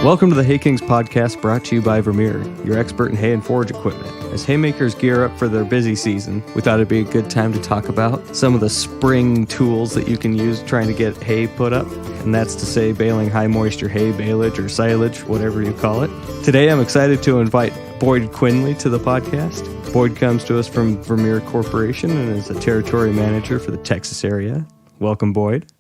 Welcome to the Hay Kings podcast, brought to you by Vermeer, your expert in hay and forage equipment. As haymakers gear up for their busy season, we thought it'd be a good time to talk about some of the spring tools that you can use trying to get hay put up, and that's to say baling high moisture hay, balage, or silage, whatever you call it. Today I'm excited to invite Boyd Quinley to the podcast. Boyd comes to us from Vermeer Corporation and is a territory manager for the Texas area. Welcome, Boyd.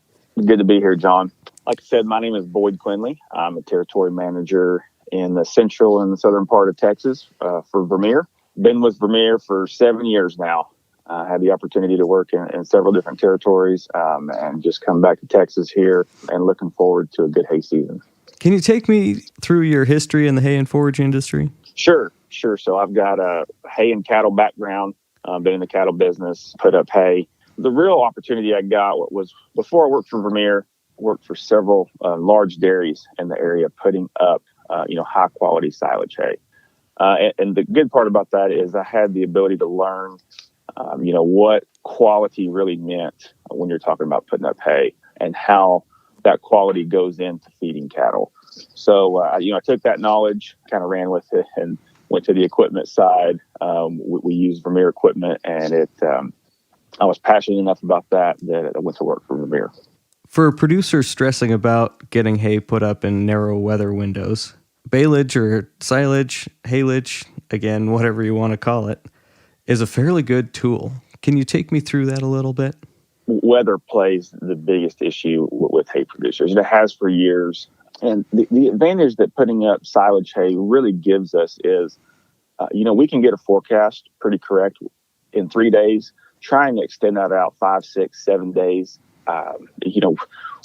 Good to be here, John. Like I said, my name is Boyd Quinley. I'm a territory manager in the central and the southern part of Texas for Vermeer. Been with Vermeer for 7 years now. I had the opportunity to work in several different territories and just come back to Texas here and looking forward to a good hay season. Can you take me through your history in the hay and forage industry? Sure. So I've got a hay and cattle background, been in the cattle business, put up hay. The real opportunity I got was before I worked for Vermeer, worked for several large dairies in the area putting up, high quality silage hay. And the good part about that is I had the ability to learn, what quality really meant when you're talking about putting up hay and how that quality goes into feeding cattle. So, I took that knowledge, kind of ran with it and went to the equipment side. We used Vermeer equipment, and I was passionate enough about that I went to work for Vermeer. For producers stressing about getting hay put up in narrow weather windows, balage or silage, haylage, again, whatever you want to call it, is a fairly good tool. Can you take me through that a little bit? Weather plays the biggest issue with hay producers. It has for years. And the advantage that putting up silage hay really gives us is, we can get a forecast pretty correct in 3 days. Trying to extend that out 5, 6, 7 days.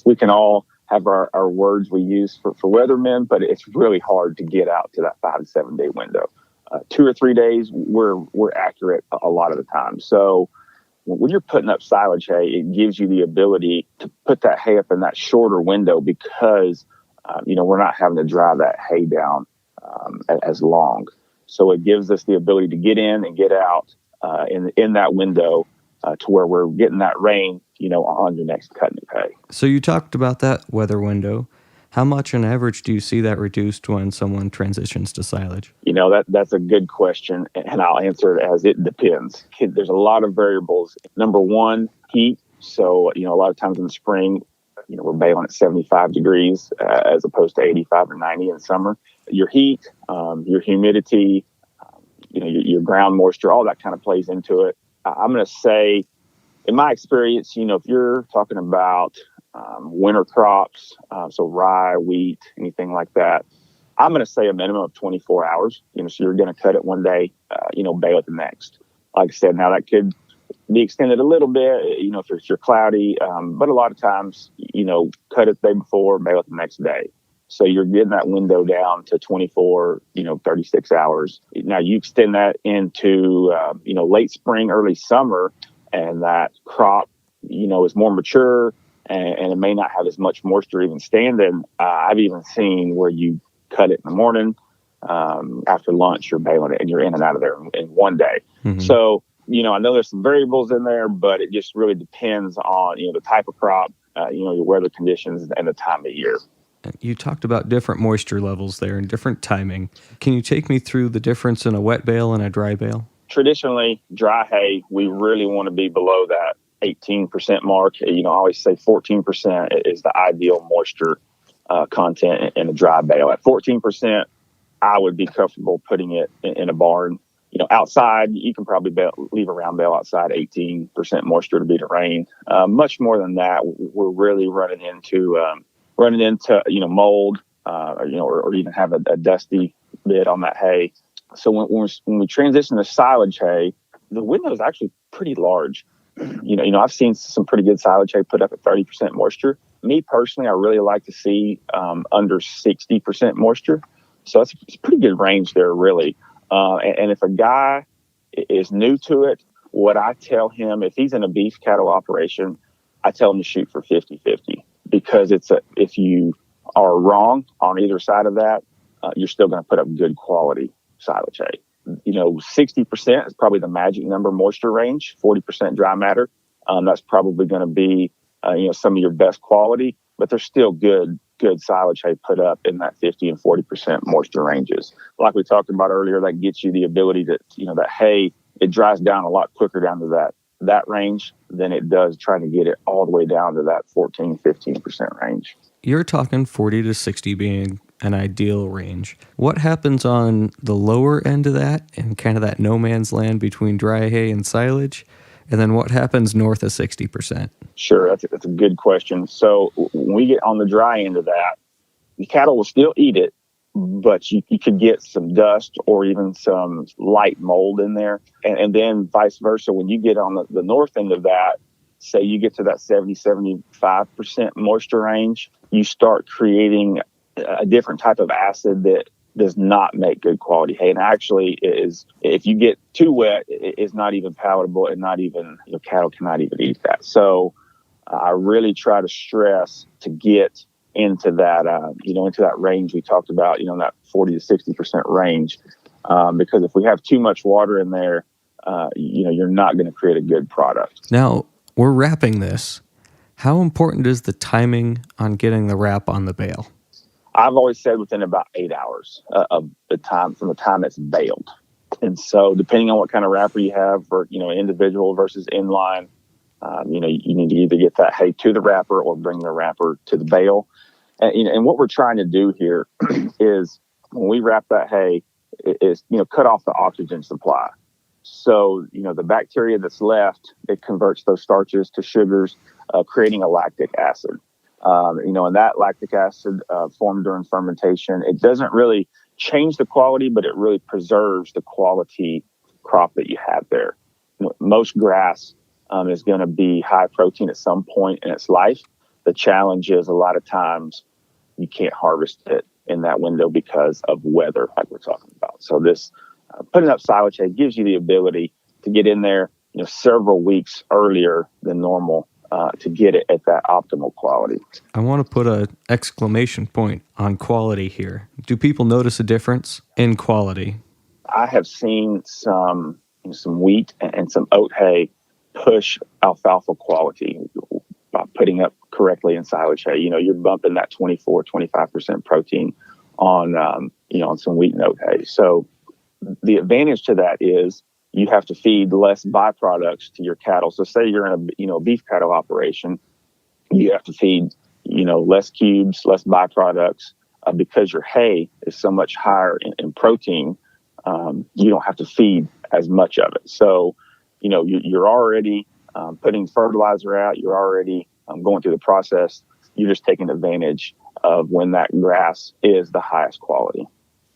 We can all have our words we use for weathermen, but it's really hard to get out to that 5 to 7 day window. 2 or 3 days, we're accurate a lot of the time. So when you're putting up silage hay, it gives you the ability to put that hay up in that shorter window because, we're not having to dry that hay down as long. So it gives us the ability to get in and get out in that window to where we're getting that rain, on your next cut of hay. So you talked about that weather window. How much on average do you see that reduced when someone transitions to silage? That's a good question, and I'll answer it as it depends. There's a lot of variables. Number one, heat. So, a lot of times in the spring, we're baling at 75 degrees as opposed to 85 or 90 in summer. Your heat, your humidity, your ground moisture, all that kind of plays into it. I'm going to say, in my experience, if you're talking about winter crops, so rye, wheat, anything like that, I'm going to say a minimum of 24 hours. So you're going to cut it one day, bale it the next. Like I said, now that could be extended a little bit, if you're cloudy, but a lot of times, cut it the day before, bale it the next day. So you're getting that window down to 24, 36 hours. Now you extend that into, late spring, early summer, and that crop, is more mature and it may not have as much moisture even standing. I've even seen where you cut it in the morning, after lunch, you're baling it and you're in and out of there in one day. Mm-hmm. So, I know there's some variables in there, but it just really depends on, the type of crop, your weather conditions and the time of year. You talked about different moisture levels there and different timing. Can you take me through the difference in a wet bale and a dry bale? Traditionally, dry hay, we really want to be below that 18% mark. I always say 14% is the ideal moisture content in a dry bale. At 14%, I would be comfortable putting it in a barn. Outside, you can probably leave a round bale outside 18% moisture to beat the rain. Much more than that, we're really running into mold, or even have a dusty bit on that hay. So when we transition to silage hay, the window is actually pretty large. I've seen some pretty good silage hay put up at 30% moisture. Me personally, I really like to see under 60% moisture. So it's a pretty good range there, really. And if a guy is new to it, what I tell him, if he's in a beef cattle operation, I tell him to shoot for 50-50. Because if you are wrong on either side of that, you're still going to put up good quality silage hay. 60% is probably the magic number moisture range, 40% dry matter. That's probably going to be, some of your best quality, but they're still good good silage hay put up in that 50 and 40% moisture ranges. Like we talked about earlier, that gets you the ability to, that hay, it dries down a lot quicker down to that range than it does trying to get it all the way down to that 14, 15% range. You're talking 40 to 60 being an ideal range. What happens on the lower end of that and kind of that no man's land between dry hay and silage? And then what happens north of 60%? Sure, that's a good question. So when we get on the dry end of that, the cattle will still eat it, but you could get some dust or even some light mold in there. And then vice versa, when you get on the north end of that, say you get to that 70, 75% moisture range, you start creating a different type of acid that does not make good quality hay. And actually is, if you get too wet, it's not even palatable and not even, cattle cannot even eat that. So I really try to stress to get into that, into that range we talked about, that 40 to 60% range. Because if we have too much water in there, you're not going to create a good product. Now, we're wrapping this. How important is the timing on getting the wrap on the bale? I've always said within about 8 hours of the time, from the time it's baled. And so depending on what kind of wrapper you have for, individual versus inline, you need to either get that hay to the wrapper or bring the wrapper to the bale. And what we're trying to do here is when we wrap that hay is, cut off the oxygen supply. So, the bacteria that's left, it converts those starches to sugars, creating a lactic acid. And that lactic acid formed during fermentation, it doesn't really change the quality, but it really preserves the quality crop that you have there. Most grass is going to be high protein at some point in its life. The challenge is a lot of times you can't harvest it in that window because of weather, like we're talking about. So this putting up silage hay gives you the ability to get in there, several weeks earlier than normal to get it at that optimal quality. I want to put an exclamation point on quality here. Do people notice a difference in quality? I have seen some wheat and some oat hay push alfalfa quality by putting up correctly in silage hay. You're bumping that 24, 25% protein on, on some wheat and oat hay. So the advantage to that is you have to feed less byproducts to your cattle. So say you're in a beef cattle operation, you have to feed, less cubes, less byproducts, because your hay is so much higher in protein. You don't have to feed as much of it. So, you're already putting fertilizer out. You're already going through the process. You're just taking advantage of when that grass is the highest quality.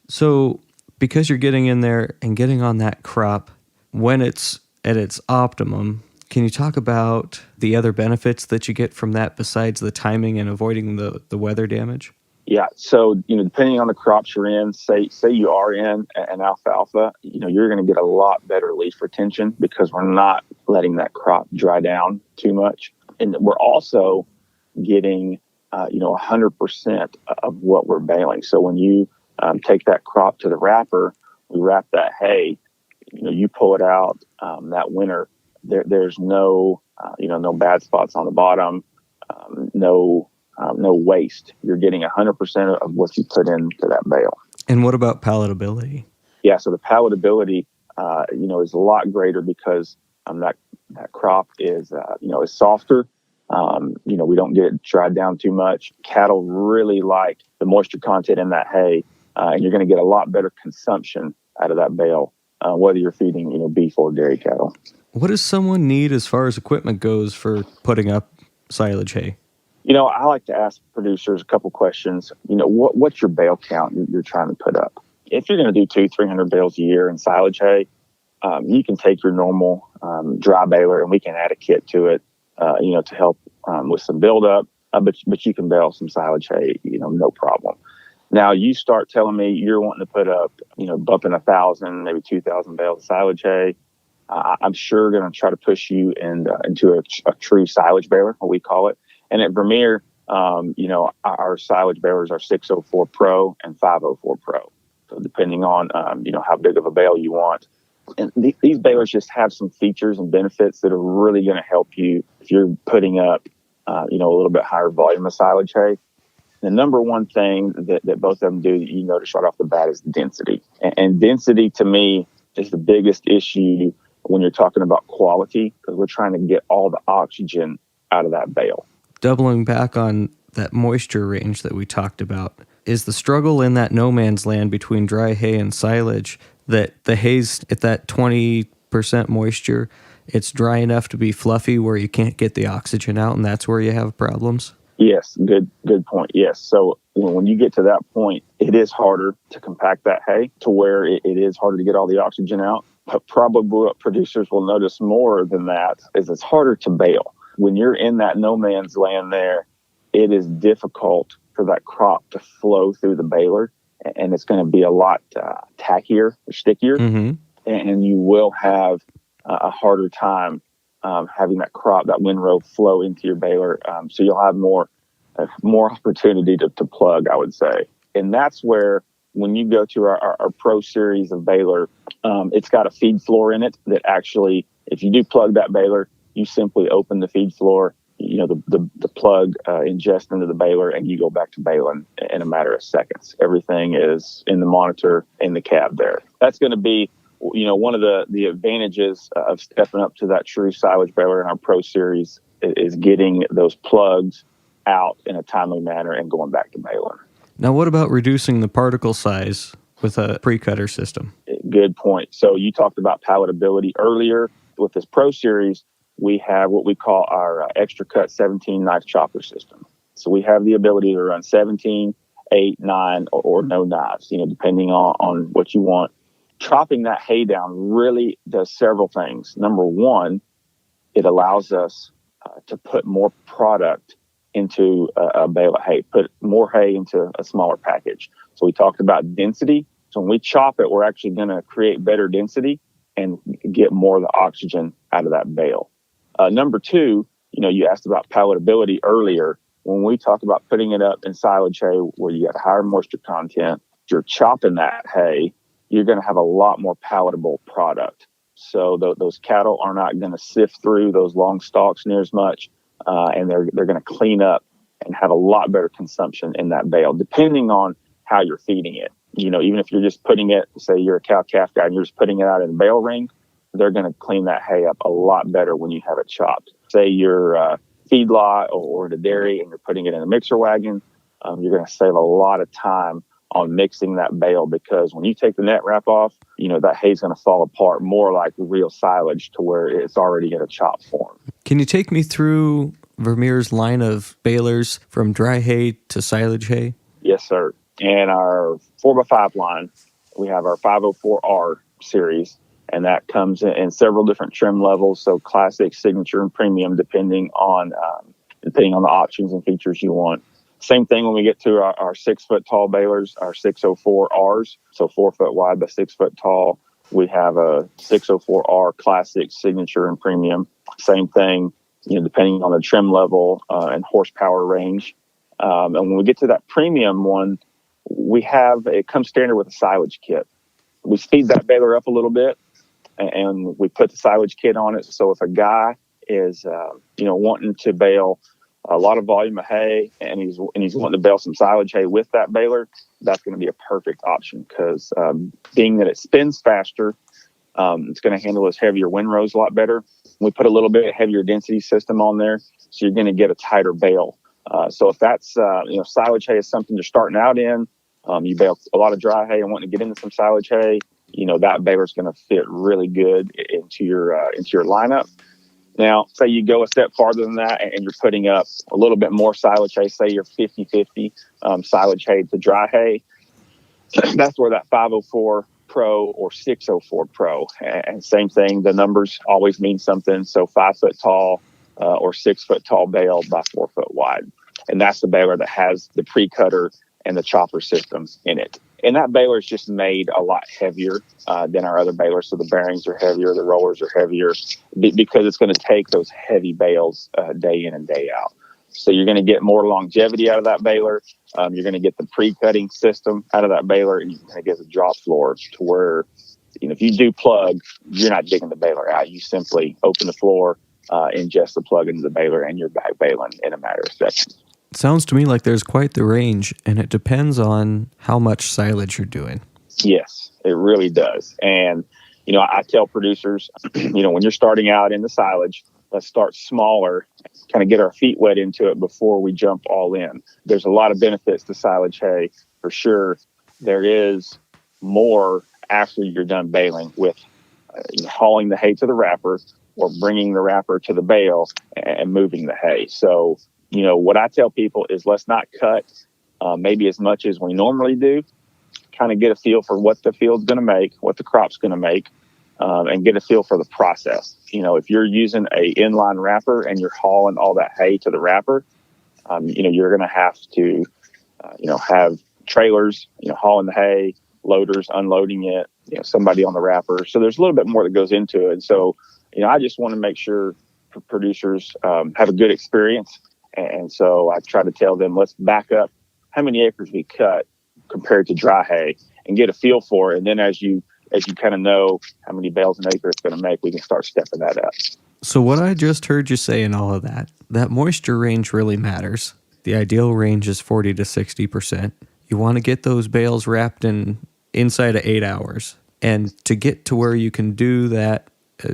So because you're getting in there and getting on that crop when it's at its optimum, can you talk about the other benefits that you get from that besides the timing and avoiding the weather damage? Yeah. So, depending on the crops you're in, say you are in an alfalfa, you're going to get a lot better leaf retention because we're not letting that crop dry down too much. And we're also getting, 100% of what we're baling. So when you take that crop to the wrapper, we wrap that hay, you pull it out that winter, there's no, no bad spots on the bottom, no waste. You're getting 100% of what you put into that bale. And what about palatability? Yeah, so the palatability, is a lot greater because that crop is, is softer. We don't get it dried down too much. Cattle really like the moisture content in that hay, and you're going to get a lot better consumption out of that bale, whether you're feeding, beef or dairy cattle. What does someone need as far as equipment goes for putting up silage hay? I like to ask producers a couple questions. What's your bale count you're trying to put up? If you're going to do 200-300 bales a year in silage hay, you can take your normal dry baler and we can add a kit to it, to help with some buildup. But you can bale some silage hay, no problem. Now you start telling me you're wanting to put up, bumping 1,000, maybe 2,000 bales of silage hay. I'm sure going to try to push you into a true silage baler, what we call it. And at Vermeer, our silage balers are 604 Pro and 504 Pro. So depending on, how big of a bale you want. And these balers just have some features and benefits that are really going to help you if you're putting up, a little bit higher volume of silage hay. The number one thing that both of them do that you notice right off the bat is density. And density to me is the biggest issue when you're talking about quality, because we're trying to get all the oxygen out of that bale. Doubling back on that moisture range that we talked about, is the struggle in that no man's land between dry hay and silage that the hay's at that 20% moisture, it's dry enough to be fluffy where you can't get the oxygen out, and that's where you have problems? Yes, good point. Yes. So when you get to that point, it is harder to compact that hay to where it is harder to get all the oxygen out. But probably what producers will notice more than that is it's harder to bale. When you're in that no man's land there, it is difficult for that crop to flow through the baler, and it's going to be a lot tackier or stickier, and you will have a harder time having that crop, that windrow flow into your baler. So you'll have more opportunity to plug, I would say. And that's where, when you go to our Pro Series of baler, it's got a feed floor in it that actually, if you do plug that baler, you simply open the feed floor, the plug ingests into the baler, and you go back to baling in a matter of seconds. Everything is in the monitor in the cab there. That's going to be, one of the advantages of stepping up to that true silage baler in our Pro Series is getting those plugs out in a timely manner and going back to baling. Now, what about reducing the particle size with a Precutter system? Good point. So you talked about palatability earlier. With this Pro Series, we have what we call our extra cut 17 knife chopper system. So we have the ability to run 17, 8, 9, or no knives, depending on what you want. Chopping that hay down really does several things. Number one, it allows us to put more product into a bale of hay, put more hay into a smaller package. So we talked about density. So when we chop it, we're actually going to create better density and get more of the oxygen out of that bale. Number two, you asked about palatability earlier. When we talk about putting it up in silage hay where you got higher moisture content, if you're chopping that hay, you're going to have a lot more palatable product. So those cattle are not going to sift through those long stalks near as much, and they're going to clean up and have a lot better consumption in that bale, depending on how you're feeding it. Even if you're just putting it, say you're a cow-calf guy and you're just putting it out in a bale ring, they're going to clean that hay up a lot better when you have it chopped. Say you're a feedlot or in a dairy and you're putting it in a mixer wagon, you're going to save a lot of time on mixing that bale, because when you take the net wrap off, that hay's going to fall apart more like real silage to where it's already in a chop form. Can you take me through Vermeer's line of balers from dry hay to silage hay? Yes, sir. In our 4x5 line, we have our 504R series, and that comes in several different trim levels. So classic, signature, and premium, depending on the options and features you want. Same thing when we get to our 6 foot tall balers, our 604Rs, so 4 foot wide by 6 foot tall. We have a 604R classic, signature, and premium. Same thing, depending on the trim level and horsepower range. And when we get to that premium one, it comes standard with a silage kit. We speed that baler up a little bit, and we put the silage kit on it. So if a guy is, wanting to bale a lot of volume of hay and he's wanting to bale some silage hay with that baler, that's going to be a perfect option, because being that it spins faster, it's going to handle those heavier windrows a lot better. We put a little bit heavier density system on there, so you're going to get a tighter bale. So if that's, silage hay is something you're starting out in, you bale a lot of dry hay and wanting to get into some silage hay, that baler's going to fit really good into your lineup. Now, say you go a step farther than that and you're putting up a little bit more silage hay, say you're 50-50 silage hay to dry hay, that's where that 504 Pro or 604 Pro, and same thing, the numbers always mean something. So 5 foot tall or 6 foot tall bale by 4 foot wide. And that's the baler that has the Precutter and the chopper systems in it. And that baler is just made a lot heavier than our other balers. So the bearings are heavier, the rollers are heavier, because it's going to take those heavy bales day in and day out. So you're going to get more longevity out of that baler. You're going to get the pre-cutting system out of that baler, and you're going to get the drop floor to where, if you do plug, you're not digging the baler out. You simply open the floor, ingest the plug into the baler, and you're back baling in a matter of seconds. Sounds to me like there's quite the range, and it depends on how much silage you're doing. Yes, it really does. And, I tell producers, when you're starting out in the silage, let's start smaller, kind of get our feet wet into it before we jump all in. There's a lot of benefits to silage hay, for sure. There is more after you're done baling with hauling the hay to the wrapper or bringing the wrapper to the bale and moving the hay. So, what I tell people is let's not cut maybe as much as we normally do, kind of get a feel for what the field's going to make, what the crop's going to make, and get a feel for the process. If you're using a inline wrapper and you're hauling all that hay to the wrapper, you're going to have to, have trailers, hauling the hay, loaders unloading it, somebody on the wrapper. So there's a little bit more that goes into it. And so, I just want to make sure producers have a good experience. And so I try to tell them, let's back up how many acres we cut compared to dry hay and get a feel for it. And then as you kind of know how many bales an acre it's going to make, we can start stepping that up. So what I just heard you say in all of that moisture range really matters. The ideal range is 40 to 60%. You want to get those bales wrapped in inside of 8 hours. And to get to where you can do that,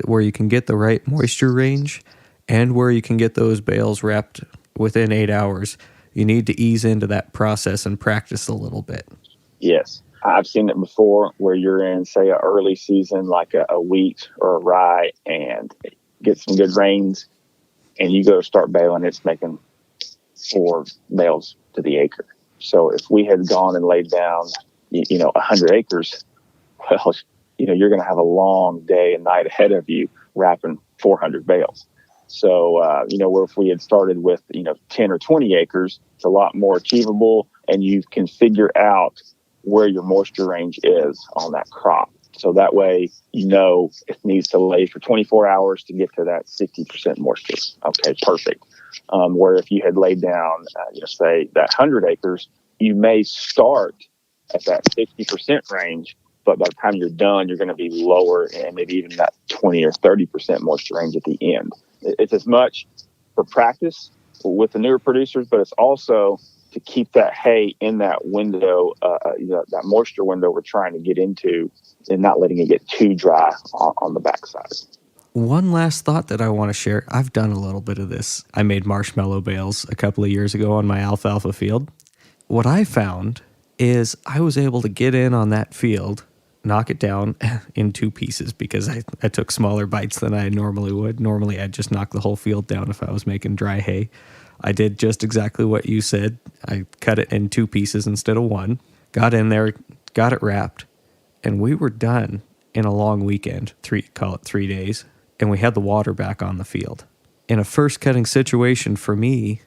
where you can get the right moisture range and where you can get those bales wrapped within 8 hours, you need to ease into that process and practice a little bit. Yes. I've seen it before where you're in, say, an early season, like a wheat or a rye, and get some good rains, and you go start baling, it's making 4 bales to the acre. So if we had gone and laid down, 100 acres, well, you're going to have a long day and night ahead of you wrapping 400 bales. So, where if we had started with, 10 or 20 acres, it's a lot more achievable, and you can figure out where your moisture range is on that crop. So that way, it needs to lay for 24 hours to get to that 60% moisture. Okay, perfect. Where if you had laid down, say that 100 acres, you may start at that 60% range, but by the time you're done, you're going to be lower and maybe even that 20 or 30% moisture range at the end. It's as much for practice with the newer producers, but it's also to keep that hay in that window, that moisture window we're trying to get into, and not letting it get too dry on the backside. One last thought that I want to share. I've done a little bit of this. I made marshmallow bales a couple of years ago on my alfalfa field. What I found is I was able to get in on that field, knock it down in 2 pieces because I took smaller bites than I normally would. Normally, I'd just knock the whole field down if I was making dry hay. I did just exactly what you said. I cut it in 2 pieces instead of 1, got in there, got it wrapped, and we were done in a long weekend, 3 days, and we had the water back on the field. In a first cutting situation for me,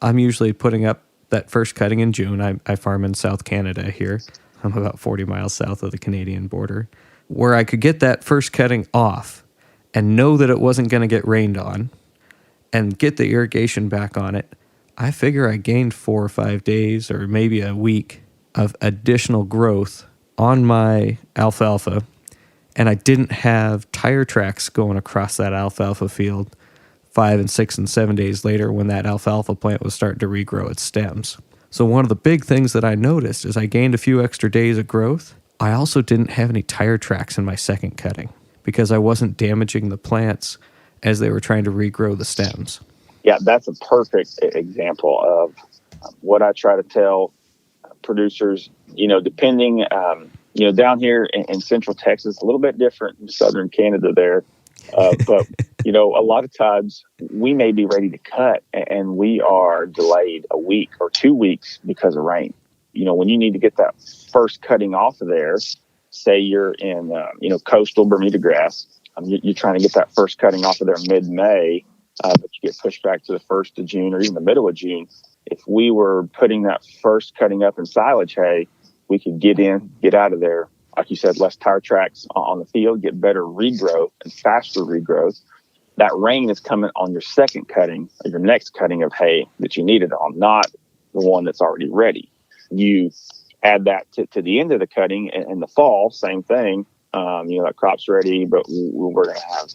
I'm usually putting up that first cutting in June. I farm in South Canada here. I'm about 40 miles south of the Canadian border, where I could get that first cutting off and know that it wasn't going to get rained on and get the irrigation back on it. I figure I gained 4 or 5 days or maybe a week of additional growth on my alfalfa, and I didn't have tire tracks going across that alfalfa field 5 and 6 and 7 days later when that alfalfa plant was starting to regrow its stems. So one of the big things that I noticed is I gained a few extra days of growth. I also didn't have any tire tracks in my second cutting because I wasn't damaging the plants as they were trying to regrow the stems. Yeah, that's a perfect example of what I try to tell producers, depending, down here in central Texas, a little bit different in southern Canada there. But, a lot of times we may be ready to cut and we are delayed a week or 2 weeks because of rain. When you need to get that first cutting off of there, say you're in, coastal Bermuda grass, you're trying to get that first cutting off of there mid-May, but you get pushed back to the 1st of June or even the middle of June. If we were putting that first cutting up in silage hay, we could get in, get out of there. Like you said, less tire tracks on the field, get better regrowth and faster regrowth. That rain is coming on your second cutting, or your next cutting of hay that you needed on, not the one that's already ready. You add that to the end of the cutting in the fall, same thing. That crop's ready, but we're going to have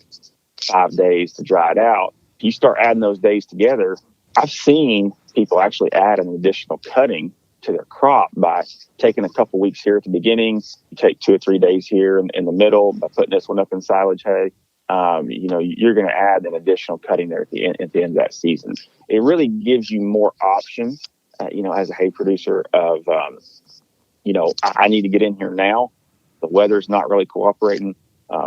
5 days to dry it out. If you start adding those days together, I've seen people actually add an additional cutting to their crop by taking a couple weeks here at the beginning. You take 2 or 3 days here in the middle by putting this one up in silage hay. You're going to add an additional cutting there at the end of that season. It really gives you more options, as a hay producer of, I need to get in here now. The weather's not really cooperating.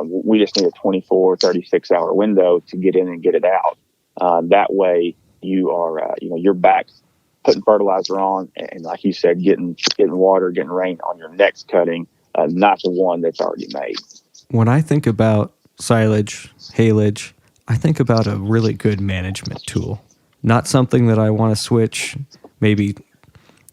We just need a 24, 36 hour window to get in and get it out. That way you are, you're back putting fertilizer on, and like you said, getting water, getting rain on your next cutting, not the one that's already made. When I think about silage, haylage, I think about a really good management tool. Not something that I want to switch. Maybe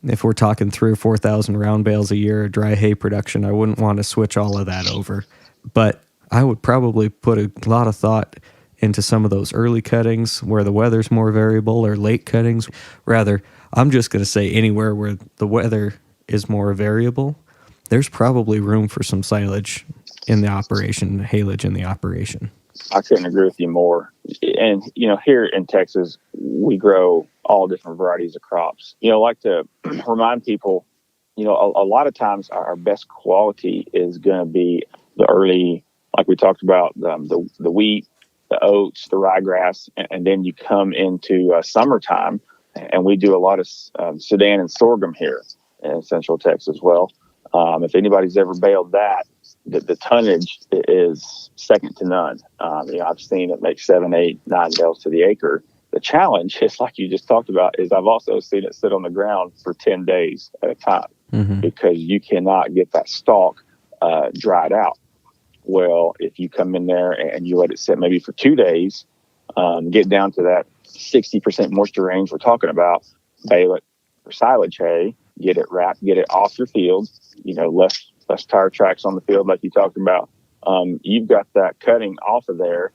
if we're talking 3,000 or 4,000 round bales a year of dry hay production, I wouldn't want to switch all of that over. But I would probably put a lot of thought into some of those early cuttings where the weather's more variable, or late cuttings. Rather, I'm just going to say anywhere where the weather is more variable, there's probably room for some silage in the operation, haylage in the operation. I couldn't agree with you more. And, here in Texas, we grow all different varieties of crops. I like to remind people, a lot of times our best quality is going to be the early, like we talked about, the wheat, the oats, the ryegrass, and then you come into summertime, and we do a lot of Sudan and sorghum here in Central Texas as well. If anybody's ever baled that, the tonnage is second to none. I've seen it make 7, 8, 9 bales to the acre. The challenge, is like you just talked about, is I've also seen it sit on the ground for 10 days at a time, because you cannot get that stalk dried out. Well, if you come in there and you let it sit maybe for 2 days, get down to that 60% moisture range we're talking about, bale it for silage hay, get it wrapped, get it off your field, less tire tracks on the field like you talked about. You've got that cutting off of there,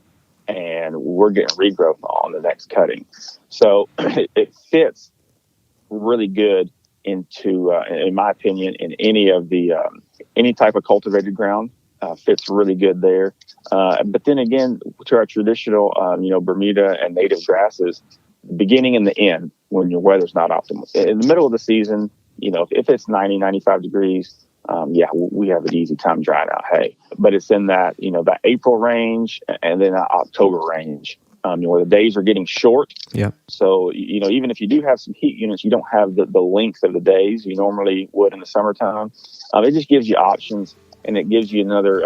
and we're getting regrowth on the next cutting. So it fits really good into, in my opinion, in any of the any type of cultivated ground. Fits really good there. But then again, to our traditional, Bermuda and native grasses, beginning and the end, when your weather's not optimal. In the middle of the season, if it's 90, 95 degrees, we have an easy time drying out hay. But it's in that, that April range and then that October range, where the days are getting short. Yeah. So, even if you do have some heat units, you don't have the length of the days you normally would in the summertime. It just gives you options. And it gives you another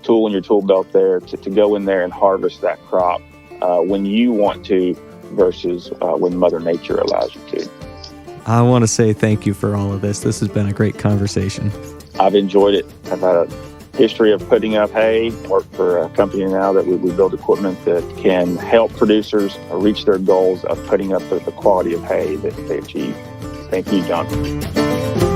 tool in your tool belt there to go in there and harvest that crop when you want to versus when Mother Nature allows you to. I want to say thank you for all of this. This has been a great conversation. I've enjoyed it. I've had a history of putting up hay, work for a company now that we build equipment that can help producers reach their goals of putting up the quality of hay that they achieve. Thank you, John.